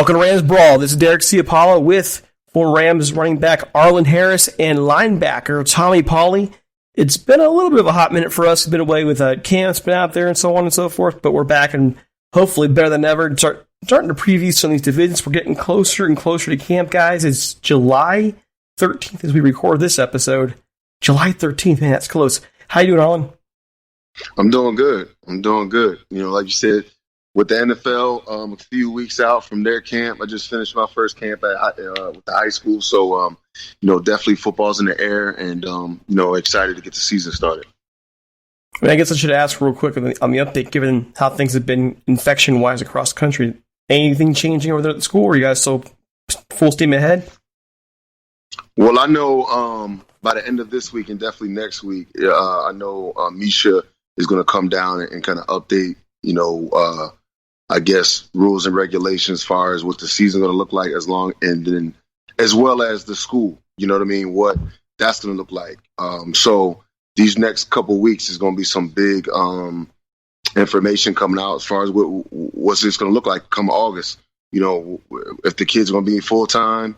Welcome to Rams Brawl. This is Derek Ciapala with former Rams running back Arlen Harris and linebacker Tommy Polley. It's been a little bit of a hot minute for us. We've been away with camps, been out there and so on and so forth, but we're back and hopefully better than ever. Starting to preview some of these divisions. We're getting closer and closer to camp, guys. It's July 13th as we record this episode. July 13th, man, that's close. How you doing, Arlen? I'm doing good. You know, like you said, with the NFL, a few weeks out from their camp. I just finished my first camp with the high school. So, you know, definitely football's in the air and, you know, excited to get the season started. I guess I should ask real quick on the update, given how things have been infection-wise across the country. Anything changing over there at the school? Or are you guys still full steam ahead? Well, I know by the end of this week and definitely next week, I know Misha is going to come down and kind of update, you know, I guess, rules and regulations as far as what the season going to look like and then as well as the school, you know what I mean, what that's going to look like. So these next couple weeks is going to be some big information coming out as far as what's this going to look like come August. You know, if the kids are going to be full-time,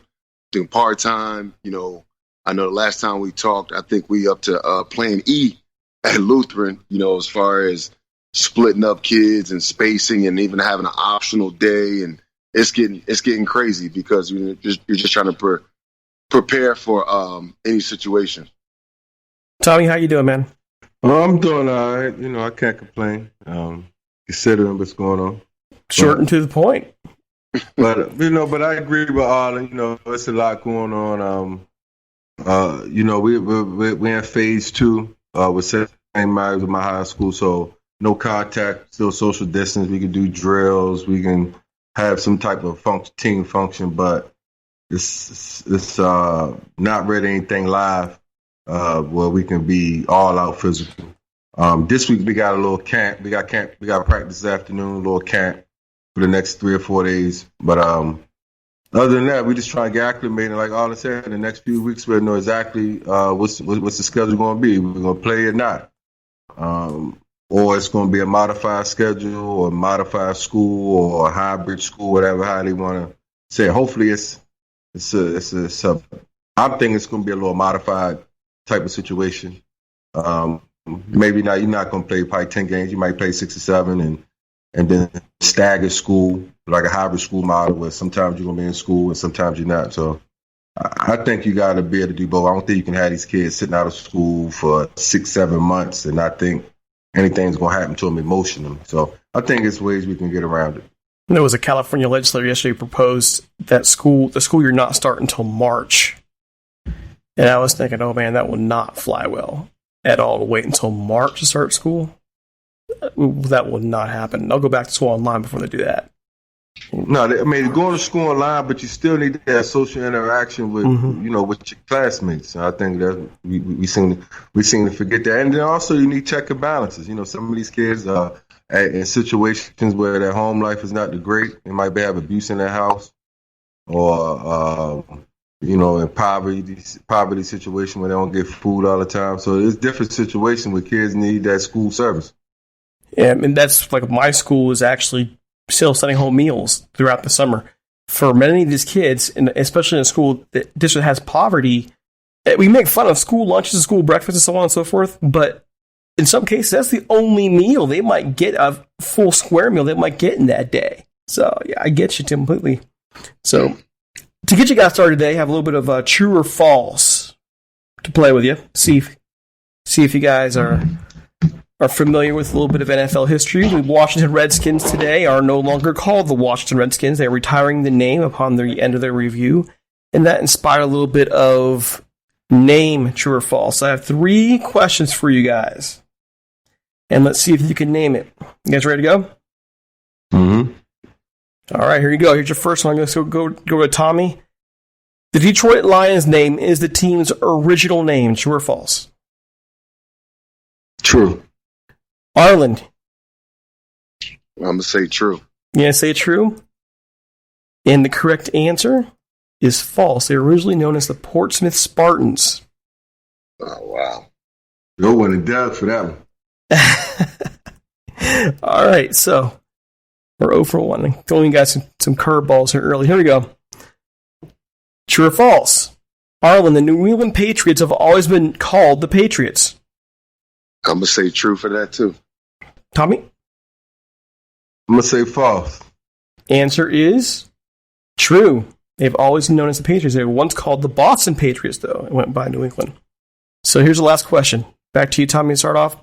doing part-time, you know, I know the last time we talked, I think we up to Plan E at Lutheran, you know, as far as splitting up kids and spacing and even having an optional day, and it's getting crazy because you're just trying to prepare for any situation. Tommy, how you doing, man? Well, I'm doing all right. You know, I can't complain. Considering what's going on, short and to the point. But but I agree with Arlen. You know, it's a lot going on. You know, we're in phase 2 with St. Mary's with my high school, so. No contact, still social distance. We can do drills. We can have some type of team function, but it's not really anything live where we can be all out physical. This week we got a little camp. We got practice this afternoon, a little camp for the next 3 or 4 days. But other than that, we just try to get acclimated. Like Arlen said, in the next few weeks we'll know exactly what's the schedule going to be. We're going to play or not. Or it's going to be a modified schedule or a modified school or a hybrid school, whatever, how they want to say it. Hopefully I think it's going to be a little modified type of situation. Maybe not, you're not going to play probably 10 games. You might play 6 or 7 and then stagger school, like a hybrid school model where sometimes you're going to be in school and sometimes you're not. So I think you got to be able to do both. I don't think you can have these kids sitting out of school for 6-7 months and not think anything's going to happen to them emotionally. So I think there's ways we can get around it. There was a California legislator yesterday proposed that the school year not start until March. And I was thinking, oh man, that will not fly well at all to wait until March to start school. That will not happen. They'll go back to school online before they do that. No, I mean, going to school online, but you still need that social interaction with, you know, with your classmates. So I think that we seem to forget that. And then also you need check and balances. You know, some of these kids are in situations where their home life is not the great. They might have abuse in their house or, you know, in poverty situation where they don't get food all the time. So there's different situations where kids need that school service. Yeah, and that's like my school is actually still sending home meals throughout the summer. For many of these kids, and especially in a school that district has poverty, we make fun of school lunches and school breakfast and so on and so forth, but in some cases, that's the only meal they might get, a full square meal they might get in that day. So, yeah, I get you completely. So, to get you guys started today, I have a little bit of true or false to play with you. See if you guys are familiar with a little bit of NFL history. The Washington Redskins today are no longer called the Washington Redskins. They're retiring the name upon the end of their review, and that inspired a little bit of name true or false. I have 3 questions for you guys, and let's see if you can name it. You guys ready to go? Mm-hmm. All right, here you go. Here's your first one. Let's go to Tommy. The Detroit Lions name is the team's original name. True or false? True. Arlen. I'm going to say true. You going to say true? And the correct answer is false. They were originally known as the Portsmouth Spartans. Oh, wow. No one in doubt for that one. All right, so We're 0 for 1. Throwing you guys some curveballs here early. Here we go. True or false? Arlen, the New England Patriots have always been called the Patriots. I'm going to say true for that, too. Tommy? I'm going to say false. Answer is true. They've always been known as the Patriots. They were once called the Boston Patriots, though. It went by New England. So here's the last question. Back to you, Tommy, to start off.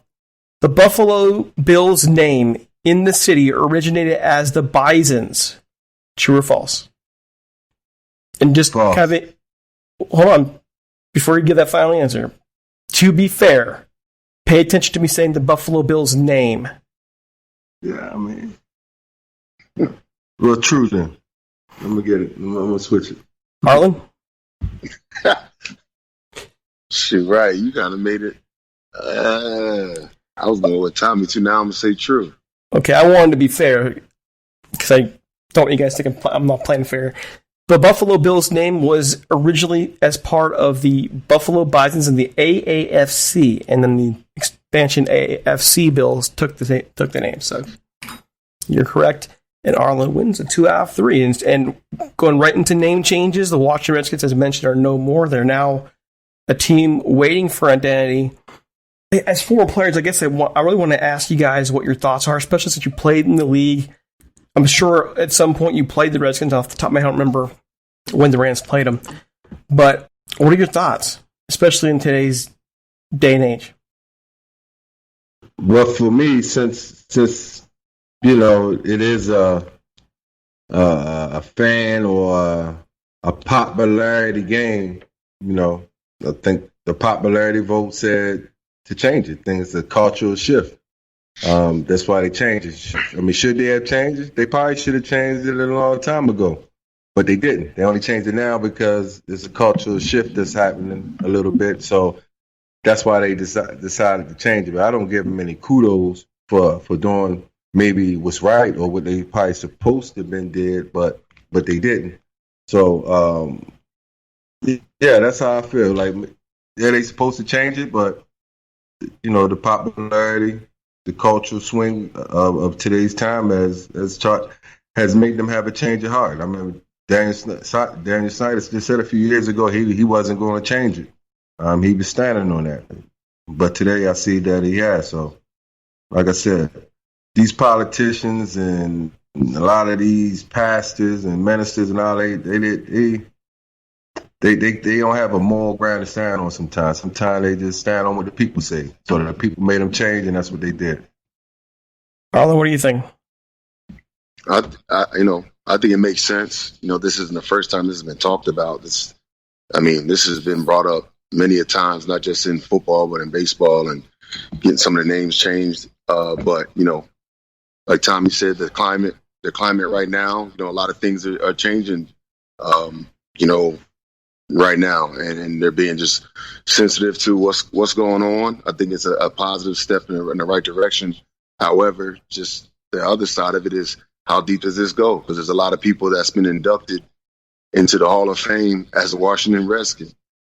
The Buffalo Bills name in the city originated as the Bisons. True or false? And just false. kind of hold on. Before you give that final answer, to be fair, pay attention to me saying the Buffalo Bills name. Yeah, I mean. Well, true then. I'm going to get it. I'm going to switch it. Arlen? Shit, right. You kind of made it. I was going with Tommy, too. Now I'm going to say true. Okay, I wanted to be fair because I don't want you guys think I'm not playing fair. The Buffalo Bills name was originally as part of the Buffalo Bisons in the AAFC, and then the expansion AFC Bills took the name. So you're correct. And Arlen wins a 2 out of 3. And going right into name changes, the Washington Redskins, as mentioned, are no more. They're now a team waiting for identity. As former players, I guess I really want to ask you guys what your thoughts are, especially since you played in the league. I'm sure at some point you played the Redskins. Off the top of my head, I don't remember when the Rams played them. But what are your thoughts, especially in today's day and age? Well, for me, since it is a fan or a popularity game, I think the popularity vote said to change it. I think it's a cultural shift. That's why they changed it. I mean, should they have changed it? They probably should have changed it a long time ago, but they didn't. They only changed it now because there's a cultural shift that's happening a little bit. So that's why they decided to change it. But I don't give them any kudos for doing maybe what's right or what they probably supposed to have been did, but they didn't. So, yeah, that's how I feel. Like, yeah, they supposed to change it, but, the popularity, the cultural swing of today's time has made them have a change of heart. I mean, Daniel Snyder just said a few years ago he wasn't going to change it. He was standing on that. But today I see that he has. So, like I said, these politicians and a lot of these pastors and ministers and all, they don't have a moral ground to stand on sometimes. Sometimes they just stand on what the people say. So the people made them change, and that's what they did. Arlen, what do you think? I think it makes sense. This isn't the first time this has been talked about. This has been brought up many a times, not just in football, but in baseball, and getting some of the names changed. But like Tommy said, the climate right now, a lot of things are changing, right now, and they're being just sensitive to what's going on. I think it's a positive step in the right direction. However, just the other side of it is, how deep does this go? Because there's a lot of people that's been inducted into the Hall of Fame as a Washington Redskin.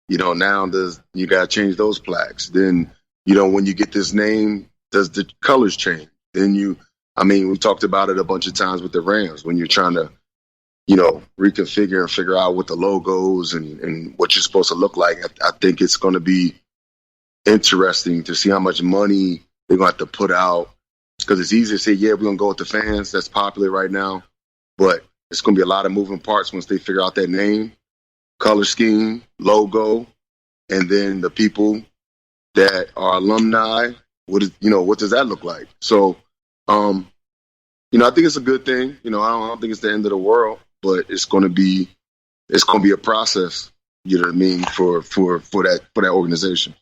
Now you got to change those plaques. Then, when you get this name, does the colors change? Then we talked about it a bunch of times with the Rams when you're trying to, reconfigure and figure out what the logos and what you're supposed to look like. I think it's going to be interesting to see how much money they're going to have to put out, because it's easy to say, yeah, we're going to go with the fans. That's popular right now. But it's going to be a lot of moving parts once they figure out that name, color scheme, logo, and then the people that are alumni. What does that look like? So, I think it's a good thing. I don't think it's the end of the world, but it's going to be a process. You know what I mean, for that organization.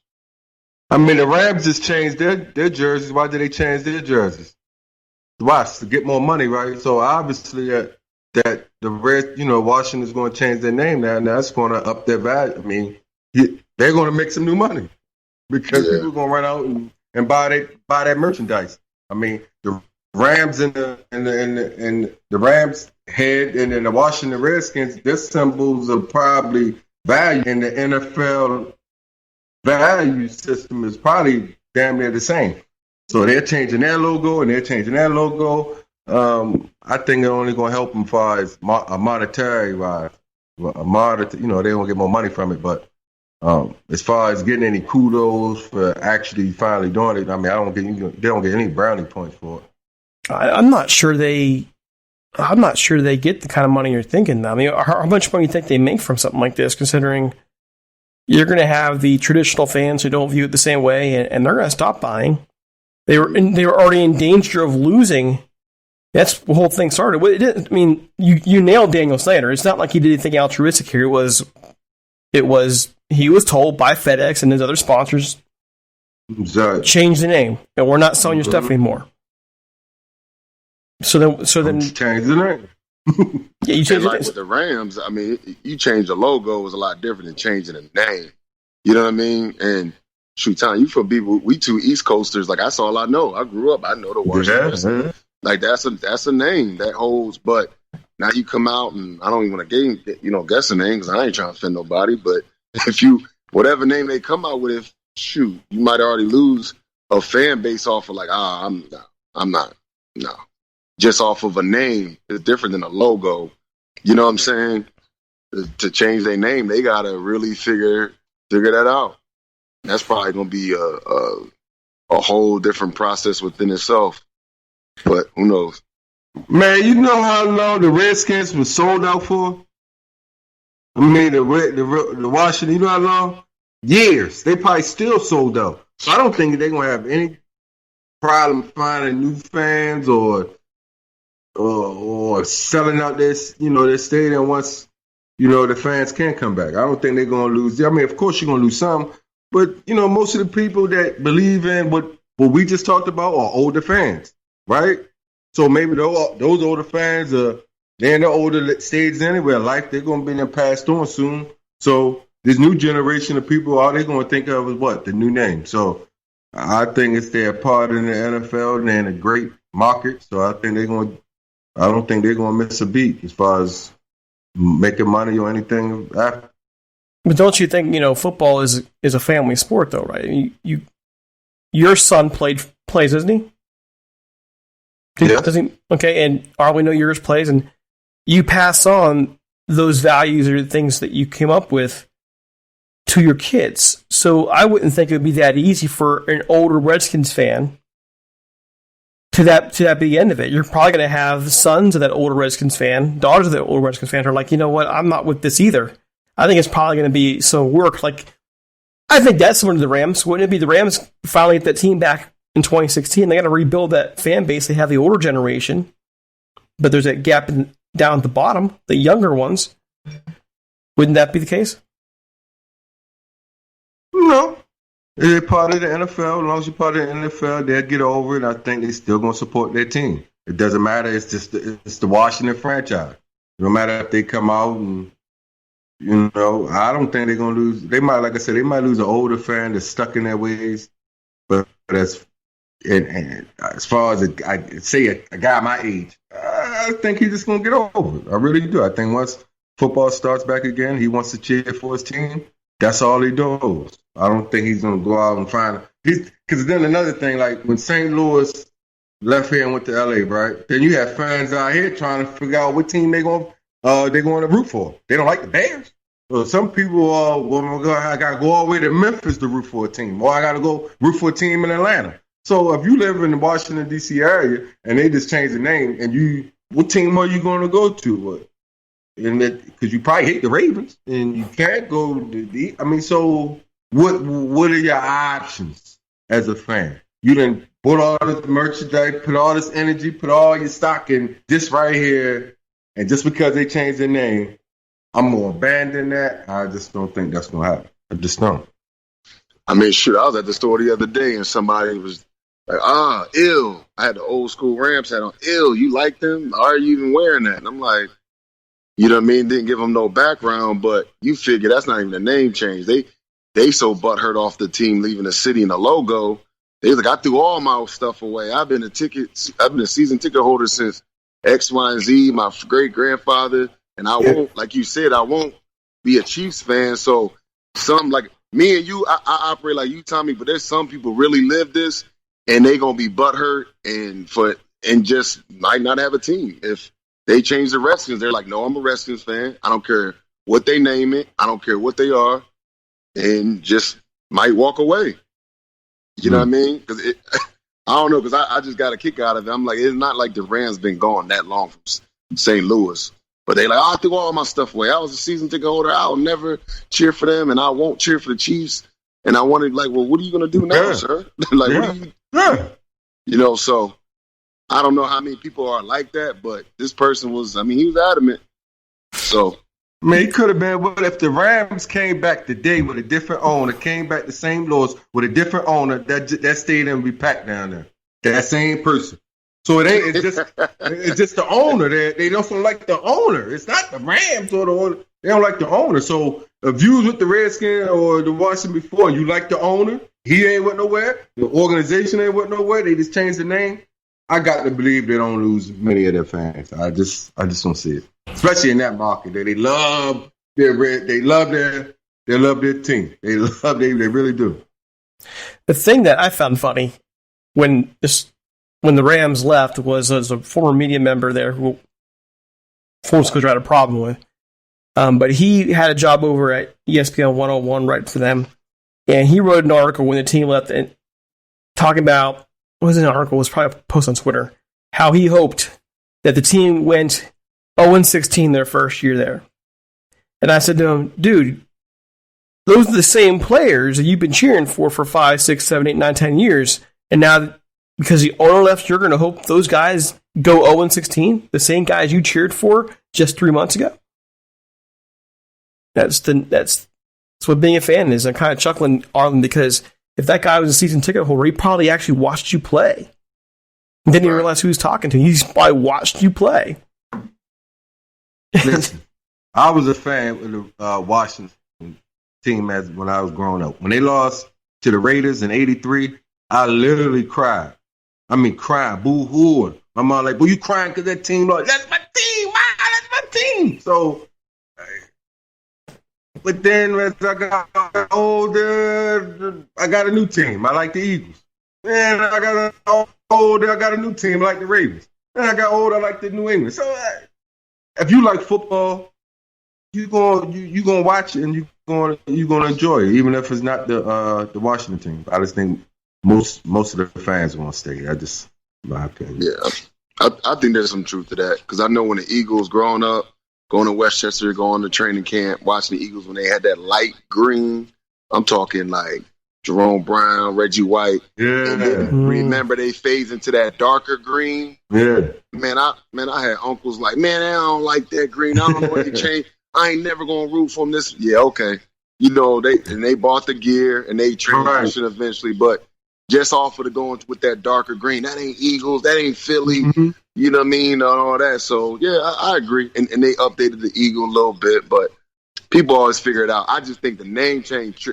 I mean, the Rams just changed their jerseys. Why did they change their jerseys? Why? To get more money, right? So obviously that the Reds, Washington's going to change their name now, and that's going to up their value. I mean, they're going to make some new money because people are going to run out and buy that merchandise. I mean, the Rams and the Rams head and then the Washington Redskins, their symbols are probably value in the NFL value system is probably damn near the same. So they're changing their logo and they're changing their logo. I think it's only going to help them as far as a monetary wise. They don't get more money from it, but as far as getting any kudos for actually finally doing it, I mean, they don't get any brownie points for it. I'm not sure they get the kind of money you're thinking. I mean, how much money do you think they make from something like this, considering you're going to have the traditional fans who don't view it the same way, and they're going to stop buying. They were already in danger of losing. That's the whole thing started. You nailed Daniel Snyder. It's not like he did anything altruistic here. It was he was told by FedEx and his other sponsors, change the name, and we're not selling your stuff anymore. So then change the name. Yeah, you change with the Rams. I mean, you change the logo is a lot different than changing the name. You know what I mean? And shoot, Tom, you from people. We two East Coasters. Like that's all I know. I grew up. I know the Washington. Yeah. Like that's a name that holds. But now you come out and I don't even want to guess a name because I ain't trying to offend nobody. But if whatever name they come out with, shoot, you might already lose a fan base off of like I'm not. Just off of a name is different than a logo. You know what I'm saying? To change their name, they gotta really figure that out. That's probably gonna be a whole different process within itself. But who knows? Man, you know how long the Redskins was sold out for? I mean, the Washington. You know how long? Years. They probably still sold out. So I don't think they're gonna have any problem finding new fans or selling out this, their stadium once, the fans can come back. I don't think they're going to lose. I mean, of course you're going to lose some, but, most of the people that believe in what we just talked about are older fans, right? So maybe those older fans they're in the older stage anyway of life. They're going to be passed on soon. So this new generation of people, all they're going to think of is what? The new name. So I think it's their part in the NFL and they're in a great market. So I don't think they're going to miss a beat as far as making money or anything after. But don't you think, football is a family sport, though, right? Your son plays, isn't he? Yeah. Does he? Okay, and Arlen, know yours plays, and you pass on those values or things that you came up with to your kids. So I wouldn't think it would be that easy for an older Redskins fan to that be the end of it. You're probably going to have sons of that older Redskins fan, daughters of that older Redskins fan who are like, you know what, I'm not with this either. I think it's probably going to be some work. Like, I think that's similar to the Rams. Wouldn't it be the Rams finally get that team back in 2016? They got to rebuild that fan base. They have the older generation, but there's that gap down at the bottom, the younger ones. Wouldn't that be the case? No. They're part of the NFL. As long as you're part of the NFL, they'll get over it. I think they're still going to support their team. It doesn't matter. It's just it's the Washington franchise. No matter if they come out and, I don't think they're going to lose. They might, like I said, they might lose an older fan that's stuck in their ways. But and as far as a guy my age, I think he's just going to get over it. I really do. I think once football starts back again, he wants to cheer for his team. That's all he does. I don't think he's going to go out and find it. Because then another thing, like when St. Louis left here and went to L.A., right? Then you have fans out here trying to figure out what team they're going to root for. They don't like the Bears. So some people I got to go all the way to Memphis to root for a team. Or I got to go root for a team in Atlanta. So if you live in the Washington, D.C. area and they just change the name, and what team are you going to go to? Because you probably hate the Ravens, and you can't go to so what are your options as a fan? You done put all this merchandise, put all this energy, put all your stock in this right here, and just because they changed their name, I'm going to abandon that. I just don't think that's going to happen. I just don't. I mean, shoot, I was at the store the other day, and somebody was like, ill. I had the old school Rams hat on. Ill, you like them? Why are you even wearing that? And I'm like, you know what I mean? Didn't give them no background, but you figure that's not even a name change. They so butthurt off the team leaving the city and the logo. They was like, I threw all my stuff away. I've been a season ticket holder since X, Y, and Z, my great grandfather, and I won't, like you said, I won't be a Chiefs fan. So some like me and you, I operate like you, Tommy, but there's some people really live this, and they gonna be butthurt, and for and just might not have a team. If they change the Redskins, they're like, no, I'm a Redskins fan. I don't care what they name it. I don't care what they are. And just might walk away. You know what I mean? Because I don't know, because I just got a kick out of it. I'm like, it's not like the Rams been gone that long from St. Louis. But they like, I threw all my stuff away. I was a season ticket holder. I'll never cheer for them, and I won't cheer for the Chiefs. And I wanted, like, well, what are you going to do now, sir? Like, what are you? You know, so I don't know how many people are like that, but this person was, I mean, he was adamant. So. I mean, he could have been, what if the Rams came back today with a different owner, came back the same laws with a different owner, that stadium would be packed down there. That same person. So it's just the owner. They don't like the owner. It's not the Rams or the owner. They don't like the owner. So if you was with the Redskins or the Washington before, you like the owner, he ain't went nowhere, the organization ain't went nowhere, they just changed the name. I got to believe they don't lose many of their fans. I just don't see it. Especially in that market. They love their team. They really do. The thing that I found funny when the Rams left was as a former media member there who Forrest Coach had a problem with. But he had a job over at ESPN 101 right for them. And he wrote an article when the team left and talking about, what was an article? It was probably a post on Twitter, how he hoped that the team went 0-16 their first year there. And I said to him, dude, those are the same players that you've been cheering for 5, 6, 7, 8, 9, 10 years. And now, because the owner left, you're going to hope those guys go 0-16? The same guys you cheered for just 3 months ago? That's what being a fan is. I'm kind of chuckling, Arlen, because if that guy was a season ticket holder, he probably actually watched you play. And didn't even realize who he was talking to. He's probably watched you play. Listen, I was a fan of the Washington team when I was growing up. When they lost to the Raiders in '83, I literally cried. I mean, crying, boo-hooing. My mom like, well, you crying because that team lost. That's my team, man. That's my team. So, but then as I got older, I got a new team. I like the Eagles. And I got older, I got a new team. I like the Ravens. And I got older, I like the New England. So, if you like football, you gonna watch it and you gonna enjoy it, even if it's not the Washington team. I just think most of the fans want to stay. My opinion. Yeah, I think there's some truth to that because I know when the Eagles growing up, going to Westchester, going to training camp, watching the Eagles when they had that light green. I'm talking like Jerome Brown, Reggie White. Yeah. And then remember they phase into that darker green. Yeah. Man, I had uncles like, man, I don't like that green. I don't know what they changed. I ain't never gonna root for them this. Yeah, okay. You know, they bought the gear and they transitioned eventually, but just off of the going with that darker green, that ain't Eagles, that ain't Philly. Mm-hmm. You know what I mean? And all that. So yeah, I agree. And they updated the Eagle a little bit, but people always figure it out. I just think the name change.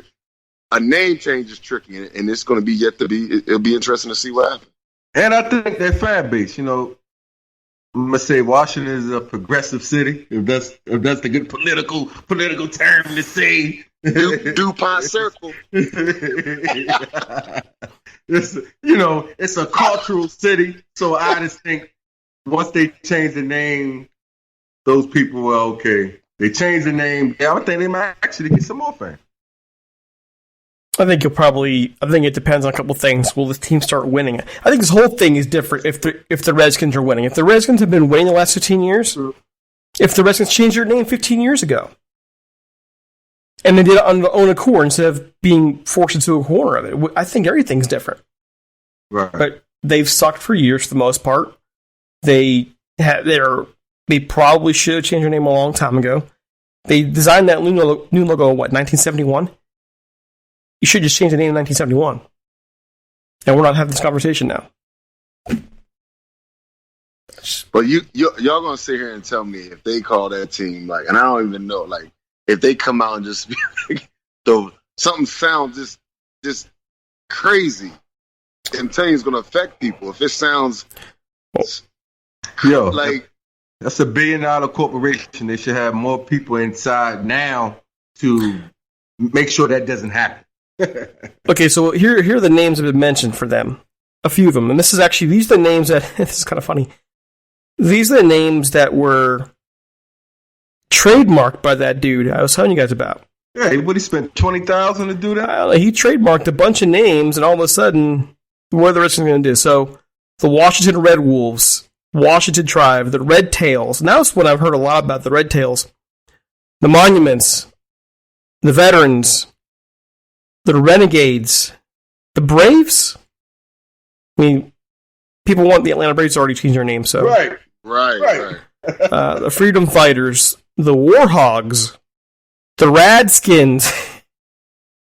A name change is tricky, and it's going to be yet to be. It'll be interesting to see what happens. And I think their fan base, I'm gonna say Washington is a progressive city. If that's the good political term to say. DuPont Circle. It's a cultural city. So I just think once they change the name, those people were okay. They changed the name. Yeah, I think they might actually get some more fans. I think it depends on a couple things. Will the team start winning? I think this whole thing is different if the Redskins are winning. If the Redskins have been winning the last 15 years, if the Redskins changed their name 15 years ago, and they did it on their own accord instead of being forced into a corner of it, I think everything's different. Right. But they've sucked for years for the most part. They probably should have changed their name a long time ago. They designed that new logo in 1971? You should just change the name in 1971. And we're not having this conversation now. But y'all gonna sit here and tell me if they call that team and I don't even know, if they come out and just be though something sounds just crazy. I'm telling you, it's gonna affect people. If it sounds that's a $1 billion corporation. They should have more people inside now to make sure that doesn't happen. Okay, so here are the names that have been mentioned for them. a few of them, and these are the names that this is kind of funny. These are the names that were trademarked by that dude I was telling you guys about. Yeah, what he spent $20,000 to do that? He trademarked a bunch of names, and all of a sudden, what are the rest of them going to do? So, the Washington Red Wolves, Washington Tribe, the Red Tails. And that's what I've heard a lot about, the Red Tails. The Monuments, the Veterans, the Renegades, the Braves. I mean, people want the Atlanta Braves to already change their name, so. Right. The Freedom Fighters, the Warhogs, the Radskins,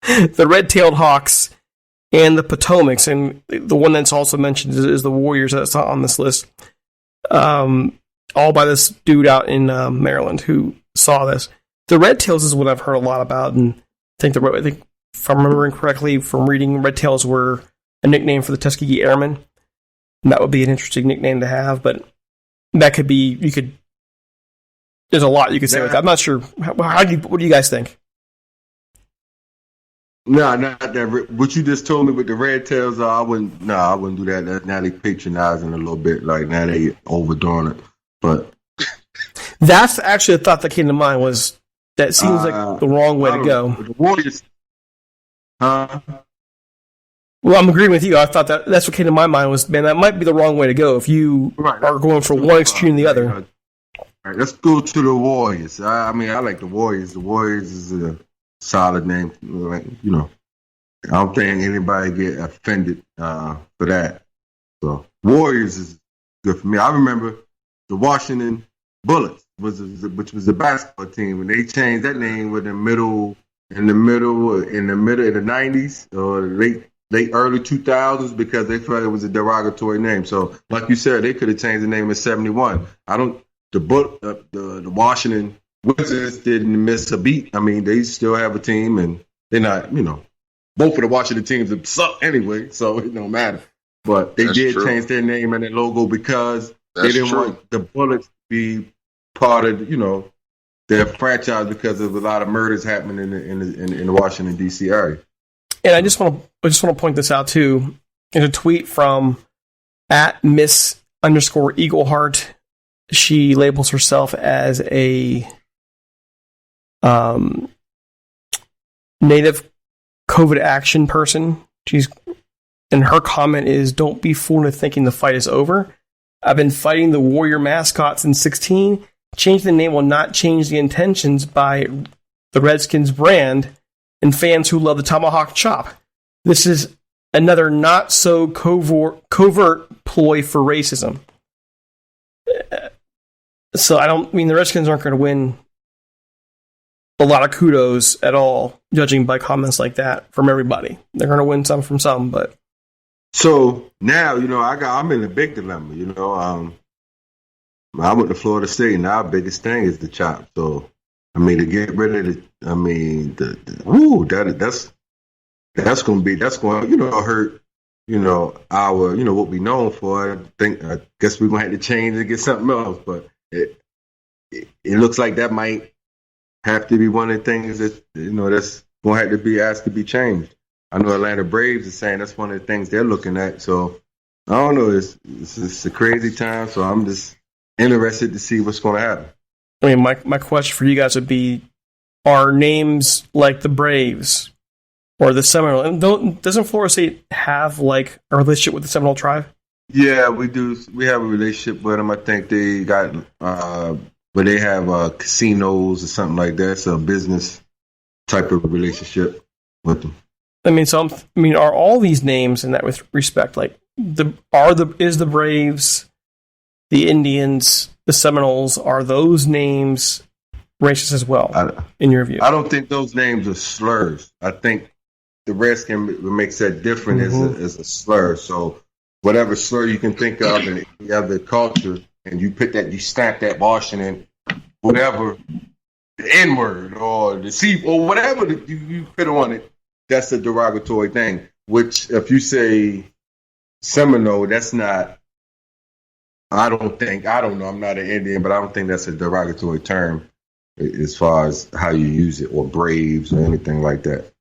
the Red-Tailed Hawks, and the Potomacs. And the one that's also mentioned is the Warriors that's not on this list. All by this dude out in Maryland who saw this. The Red Tails is what I've heard a lot about, and I think if I'm remembering correctly from reading, Red Tails were a nickname for the Tuskegee Airmen. And that would be an interesting nickname to have, but that could be, there's a lot you could say with that. I'm not sure. What do you guys think? No, not that. What you just told me with the Red Tails, I wouldn't do that. Now they patronizing a little bit. Like, now they overdoing it. But that's actually a thought that came to mind, was that seems like the wrong way to go. The Warriors. Well, I'm agreeing with you. I thought that's what came to my mind was, man, that might be the wrong way to go if you are going from one extreme to the other. All right, let's go to the Warriors. I mean, I like the Warriors. The Warriors is a solid name. I don't think anybody get offended for that. So Warriors is good for me. I remember the Washington Bullets, which was a basketball team, and they changed that name in the middle of the 90s or late early 2000s because they felt it was a derogatory name. So, like you said, they could have changed the name in '71. The Washington Wizards didn't miss a beat. I mean, they still have a team, and they're not, both of the Washington teams have sucked anyway, so it don't matter. But they did change their name and their logo because they didn't want the Bullets to be part of, their franchise because of a lot of murders happening in the Washington D.C. area. And I just want to point this out too. In a tweet from @Miss_Eagleheart, she labels herself as a Native COVID action person. And her comment is, "Don't be fooled into thinking the fight is over. I've been fighting the Warrior mascot since 16. Change the name will not change the intentions by the Redskins brand and fans who love the tomahawk chop. This is another not so covert ploy for racism." So the Redskins aren't going to win a lot of kudos at all, judging by comments like that from everybody. They're going to win some from some, but. So now, I'm in a big dilemma, I went to Florida State, and our biggest thing is the chop. So, to get rid of that's going to hurt, our, what we known for. I guess we're going to have to change and get something else, but it looks like that might have to be one of the things that, that's going to have to be asked to be changed. I know Atlanta Braves is saying that's one of the things they're looking at. So, I don't know. It's a crazy time, so I'm just interested to see what's going to happen. I mean, my question for you guys would be, are names like the Braves or the Seminole, and doesn't Florida State have like a relationship with the Seminole tribe? Yeah, we do. We have a relationship with them. I think they got, but they have casinos or something like that. It's a business type of relationship with them. Are all these names in that respect, like is the Braves, the Indians, the Seminoles, are those names racist as well, in your view? I don't think those names are slurs. I think the Redskins makes that different as a slur. So whatever slur you can think of in any other culture, and you stamp that Washington, whatever, the N-word or the C or whatever you put on it, that's a derogatory thing. Which, if you say Seminole, that's not. I don't know. I'm not an Indian, but I don't think that's a derogatory term as far as how you use it, or Braves or anything like that.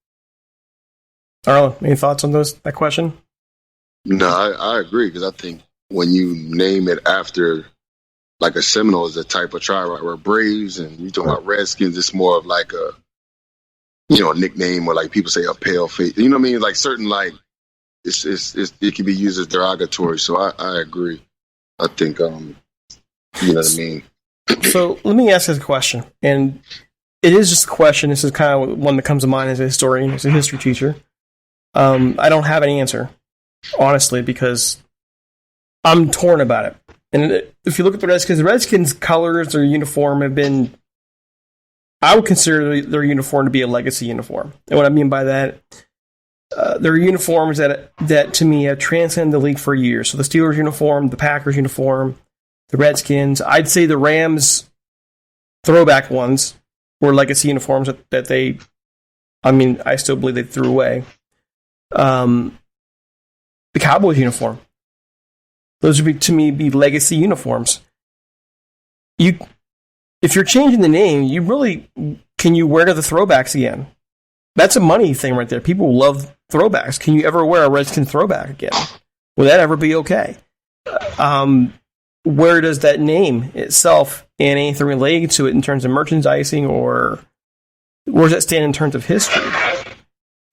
Arlen, any thoughts on that question? No, I agree because I think when you name it after like a Seminole is a type of tribe, right? Where Braves and you talk about Redskins, it's more of like a a nickname or like people say a pale face. You know what I mean? Like certain like it can be used as derogatory. So I agree. I think you know what I mean. So let me ask this question, and it is just a question. This is kind of one that comes to mind as a historian, as a history teacher. I don't have an answer, honestly, because I'm torn about it. And if you look at the Redskins' colors, their uniform have been, I would consider their uniform to be a legacy uniform. And what I mean by that, there are uniforms that to me have transcended the league for years. So the Steelers uniform, the Packers uniform, the Redskins. I'd say the Rams throwback ones were legacy uniforms that they, I still believe they threw away. The Cowboys uniform. Those would to me be legacy uniforms. If you're changing the name, can you wear the throwbacks again? That's a money thing right there. People love throwbacks. Can you ever wear a Redskin throwback again? Will that ever be okay? Where does that name itself and anything related to it in terms of merchandising, or where does that stand in terms of history?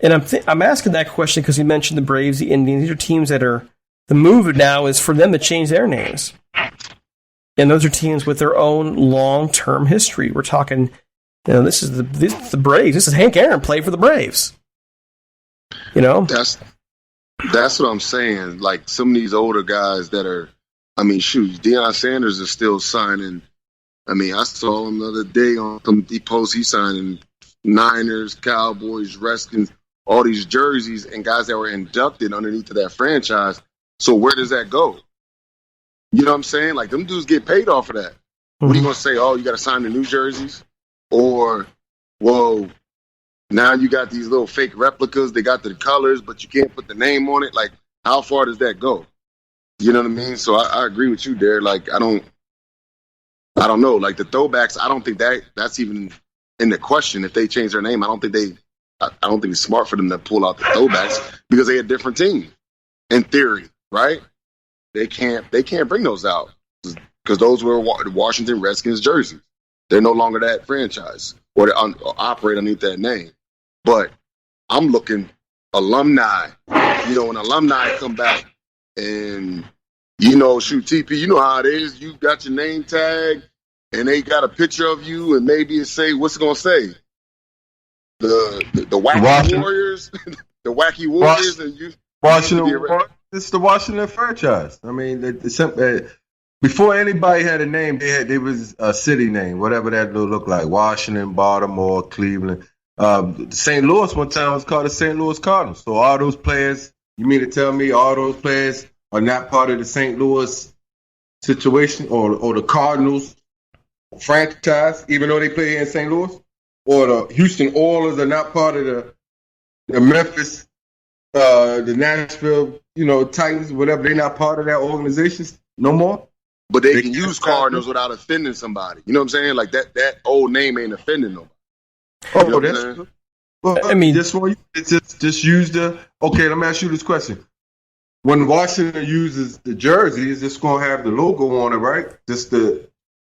And I'm asking that question because you mentioned the Braves, the Indians. These are teams that are, the move now is for them to change their names. And those are teams with their own long-term history. We're talking, this is the Braves. This is Hank Aaron played for the Braves. That's what I'm saying. Like some of these older guys that are, Deion Sanders is still signing. I saw him the other day on some posts. He's signing Niners, Cowboys, Redskins, all these jerseys and guys that were inducted underneath of that franchise. So where does that go? You know what I'm saying? Like, them dudes get paid off of that. Mm-hmm. What are you going to say? Oh, you got to sign the new jerseys? Or, whoa, now you got these little fake replicas. They got the colors, but you can't put the name on it. Like, how far does that go? You know what I mean? So I agree with you there. Like, I don't know. Like, the throwbacks, I don't think that's even in the question. If they change their name, I don't think it's smart for them to pull out the throwbacks because they a different team. In theory, right? They can't bring those out because those were the Washington Redskins jerseys. They're no longer that franchise or they operate underneath that name. But I'm looking alumni. When alumni come back and shoot TP, you know how it is. You got your name tag and they got a picture of you and maybe it say, what's it gonna say? The Wacky Warriors, the Wacky Warriors, and you. Washington, it's the Washington franchise. Before anybody had a name, there was a city name, whatever that looked like. Washington, Baltimore, Cleveland. St. Louis one time was called the St. Louis Cardinals. So all those players, you mean to tell me all those players are not part of the St. Louis situation or the Cardinals franchise, even though they play here in St. Louis? Or the Houston Oilers are not part of the Memphis, the Nashville, Titans, whatever. They're not part of that organization no more. But they can use Cardinals without offending somebody. You know what I'm saying? Like that old name ain't offending nobody. Oh, that's good. Well, just use the. Okay, let me ask you this question: when Washington uses the jersey, is this going to have the logo on it, right?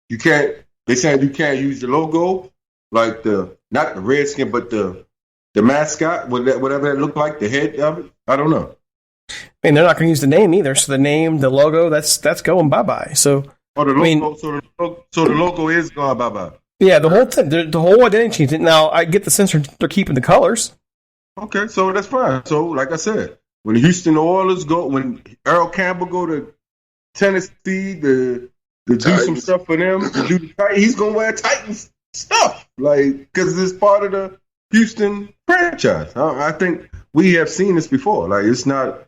You can't. They saying you can't use the logo, like not the Redskin, but the mascot, whatever that looked like, the head of it. I don't know. They're not going to use the name either. So the name, the logo, that's going bye-bye. So the logo, so the logo is going bye-bye. Yeah, the whole thing, the whole identity change. Now I get the sense they're keeping the colors. Okay, so that's fine. So like I said, when the Houston Oilers when Earl Campbell go to Tennessee to do some stuff for them, he's going to wear Titans stuff, because it's part of the Houston franchise. I think we have seen this before. Like, it's not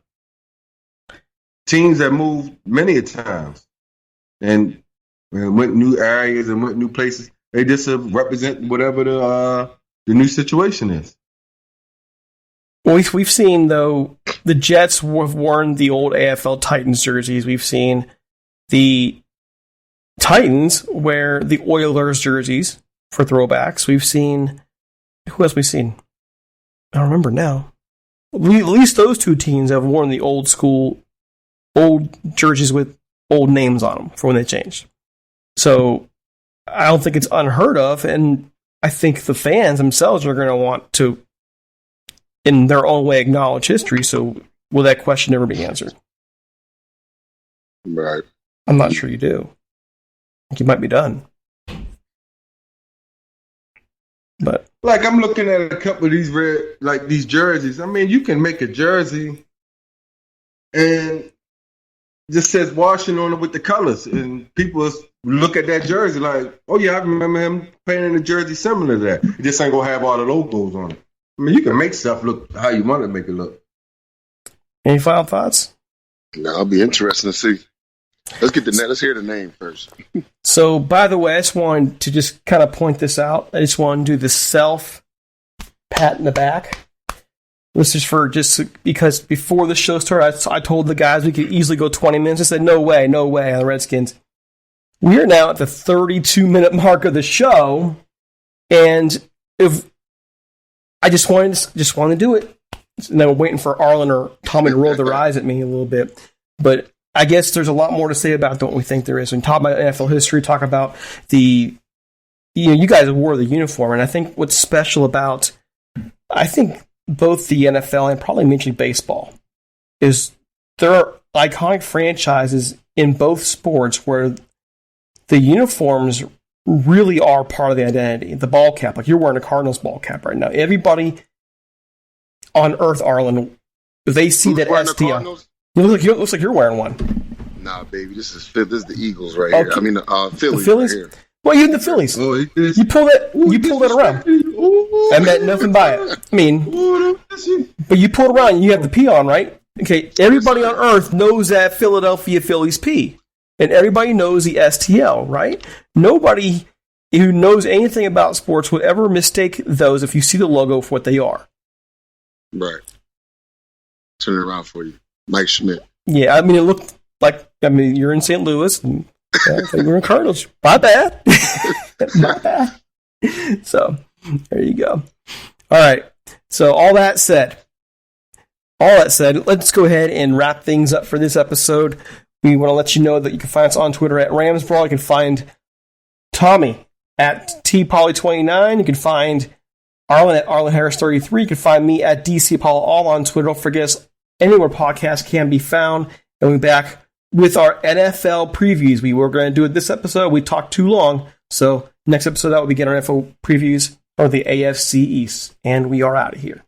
teams that moved many a times and went new areas and went new places. They just represent whatever the new situation is. Well, we've seen, though, the Jets have worn the old AFL Titans jerseys. We've seen the Titans wear the Oilers jerseys for throwbacks. We've seen, who else have we seen? I don't remember now. At least those two teams have worn the old jerseys with old names on them for when they changed. So I don't think it's unheard of, and I think the fans themselves are going to want to, in their own way, acknowledge history. So will that question never be answered? Right. I'm not sure you do. I think you might be done. But like I'm looking at a couple of these these jerseys. I mean, you can make a jersey and just says Washington on it with the colors, and people look at that jersey like, oh yeah, I remember him painting a jersey similar to that. It just ain't gonna have all the logos on it. I mean, you can make stuff look how you want to make it look. Any final thoughts? No, I'll be interested to see. Let's hear the name first. So, by the way, I just wanted to just kind of point this out. I just want to do the self pat in the back. This is because before the show started, I told the guys we could easily go 20 minutes. I said, no way on the Redskins. We are now at the 32-minute mark of the show, and if I just wanted to do it. And then we're waiting for Arlen or Tommy to roll their eyes at me a little bit. But I guess there's a lot more to say about what we think there is. When we talk about NFL history, talk about you guys wore the uniform, and I think what's special about, I think both the NFL and probably Major League Baseball is there are iconic franchises in both sports where the uniforms really are part of the identity. The ball cap, like you're wearing a Cardinals ball cap right now. Everybody on Earth, Arlen, if they see that STL, it looks like you're wearing one. Nah, baby, this is the Eagles right here. I mean, Phillies. The Phillies? Right here. Well, you're in the Phillies. Oh, you pull that around. I meant nothing by it. I mean, but you pull it around and you have the P on, right? Okay, everybody on Earth knows that Philadelphia Phillies P. And everybody knows the STL, right? Nobody who knows anything about sports would ever mistake those if you see the logo for what they are. Right. Turn it around for you. Mike Schmidt. Yeah, I mean, it looked like, you're in St. Louis, and we're in Cardinals. My bad. My bad. So, there you go. All right. So, all that said, let's go ahead and wrap things up for this episode. We want to let you know that you can find us on Twitter at Ramsbrawl. You can find Tommy at TPolley29. You can find Arlen at ArlenHarris33. You can find me at DCPaul, all on Twitter. Don't forget us anywhere podcasts can be found. And we'll be back with our NFL previews. We were going to do it this episode. We talked too long. So next episode, that will begin our NFL previews for the AFC East. And we are out of here.